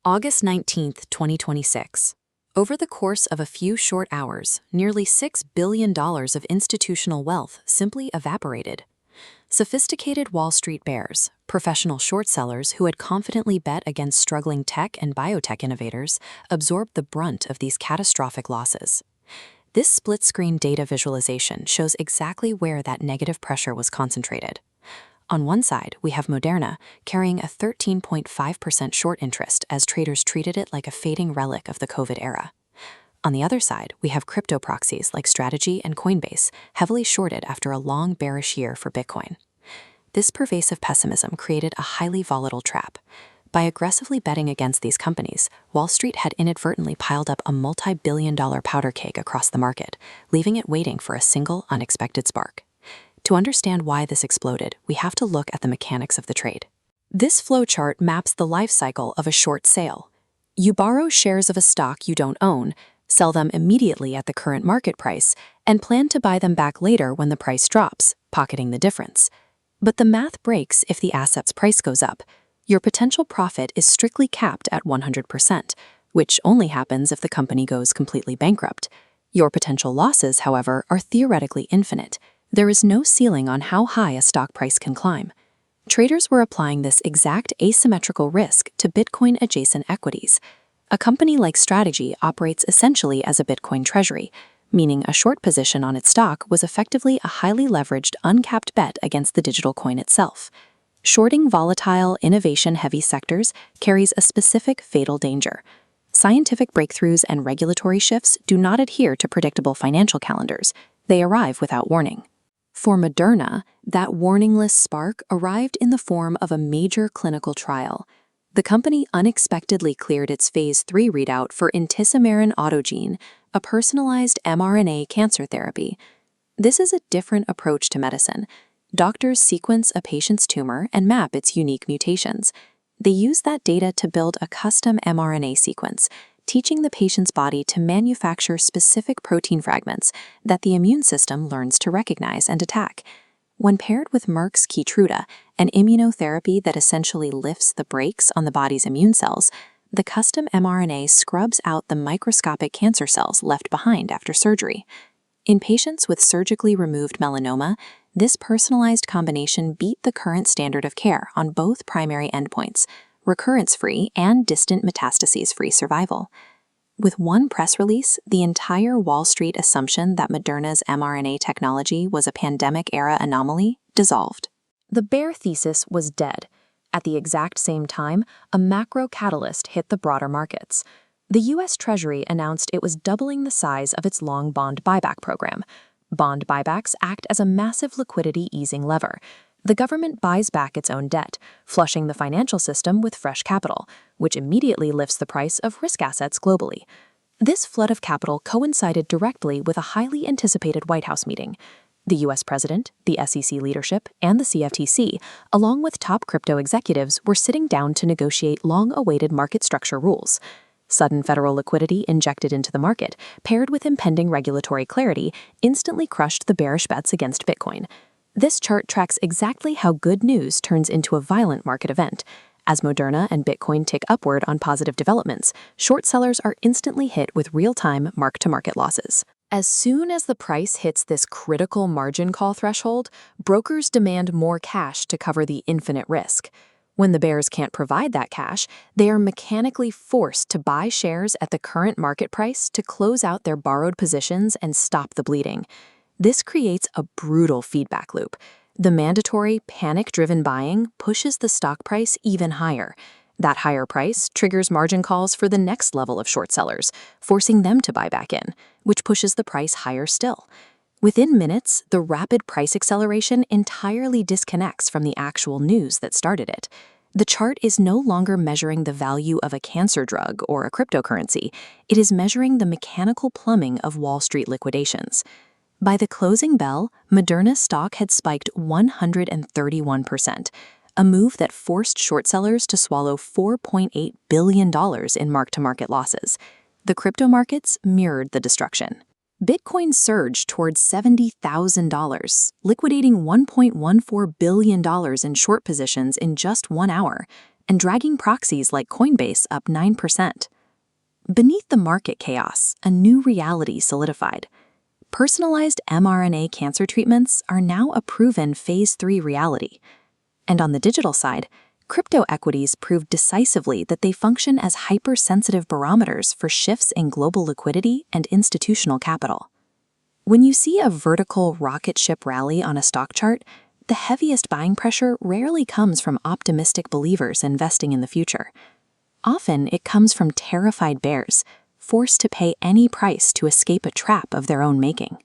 August 19, 2026. Over the course of a few short hours, nearly $6 billion of institutional wealth simply evaporated. Sophisticated Wall Street bears, professional short sellers who had confidently bet against struggling tech and biotech innovators, absorbed the brunt of these catastrophic losses. This split-screen data visualization shows exactly where that negative pressure was concentrated. On one side, we have Moderna, carrying a 13.5% short interest as traders treated it like a fading relic of the COVID era. On the other side, we have crypto proxies like Strategy and Coinbase, heavily shorted after a long bearish year for Bitcoin. This pervasive pessimism created a highly volatile trap. By aggressively betting against these companies, Wall Street had inadvertently piled up a multi-billion-dollar powder keg across the market, leaving it waiting for a single unexpected spark. To understand why this exploded, we have to look at the mechanics of the trade. This flowchart maps the life cycle of a short sale. You borrow shares of a stock you don't own, sell them immediately at the current market price, and plan to buy them back later when the price drops, pocketing the difference. But the math breaks if the asset's price goes up. Your potential profit is strictly capped at 100%, which only happens if the company goes completely bankrupt. Your potential losses, however, are theoretically infinite. There is no ceiling on how high a stock price can climb. Traders were applying this exact asymmetrical risk to Bitcoin-adjacent equities. A company like Strategy operates essentially as a Bitcoin treasury, meaning a short position on its stock was effectively a highly leveraged, uncapped bet against the digital coin itself. Shorting volatile, innovation-heavy sectors carries a specific fatal danger. Scientific breakthroughs and regulatory shifts do not adhere to predictable financial calendars. They arrive without warning. For Moderna, that warningless spark arrived in the form of a major clinical trial. The company unexpectedly cleared its Phase 3 readout for intisimerin autogene, a personalized mRNA cancer therapy. This is a different approach to medicine. Doctors sequence a patient's tumor and map its unique mutations. They use that data to build a custom mRNA sequence, teaching the patient's body to manufacture specific protein fragments that the immune system learns to recognize and attack. When paired with Merck's Keytruda, an immunotherapy that essentially lifts the brakes on the body's immune cells, the custom mRNA scrubs out the microscopic cancer cells left behind after surgery. In patients with surgically removed melanoma, this personalized combination beat the current standard of care on both primary endpoints, recurrence-free and distant metastases-free survival. With one press release, the entire Wall Street assumption that Moderna's mRNA technology was a pandemic-era anomaly dissolved. The bear thesis was dead. At the exact same time, a macro catalyst hit the broader markets. The U.S. Treasury announced it was doubling the size of its long bond buyback program. Bond buybacks act as a massive liquidity easing lever. The government buys back its own debt, flushing the financial system with fresh capital, which immediately lifts the price of risk assets globally. This flood of capital coincided directly with a highly anticipated White House meeting. The U.S. President, the SEC leadership, and the CFTC, along with top crypto executives, were sitting down to negotiate long-awaited market structure rules. Sudden federal liquidity injected into the market, paired with impending regulatory clarity, instantly crushed the bearish bets against Bitcoin. This chart tracks exactly how good news turns into a violent market event. As Moderna and Bitcoin tick upward on positive developments, short sellers are instantly hit with real-time mark-to-market losses. As soon as the price hits this critical margin call threshold, brokers demand more cash to cover the infinite risk. When the bears can't provide that cash, they are mechanically forced to buy shares at the current market price to close out their borrowed positions and stop the bleeding. This creates a brutal feedback loop. The mandatory, panic-driven buying pushes the stock price even higher. That higher price triggers margin calls for the next level of short sellers, forcing them to buy back in, which pushes the price higher still. Within minutes, the rapid price acceleration entirely disconnects from the actual news that started it. The chart is no longer measuring the value of a cancer drug or a cryptocurrency. It is measuring the mechanical plumbing of Wall Street liquidations. By the closing bell, Moderna's stock had spiked 131%, a move that forced short sellers to swallow $4.8 billion in mark-to-market losses. The crypto markets mirrored the destruction. Bitcoin surged towards $70,000, liquidating $1.14 billion in short positions in just 1 hour. and dragging proxies like Coinbase up 9%. Beneath the market chaos, a new reality solidified. Personalized mRNA cancer treatments are now a proven Phase 3 reality. And on the digital side, crypto equities proved decisively that they function as hypersensitive barometers for shifts in global liquidity and institutional capital. When you see a vertical rocket ship rally on a stock chart, the heaviest buying pressure rarely comes from optimistic believers investing in the future. Often it comes from terrified bears, forced to pay any price to escape a trap of their own making.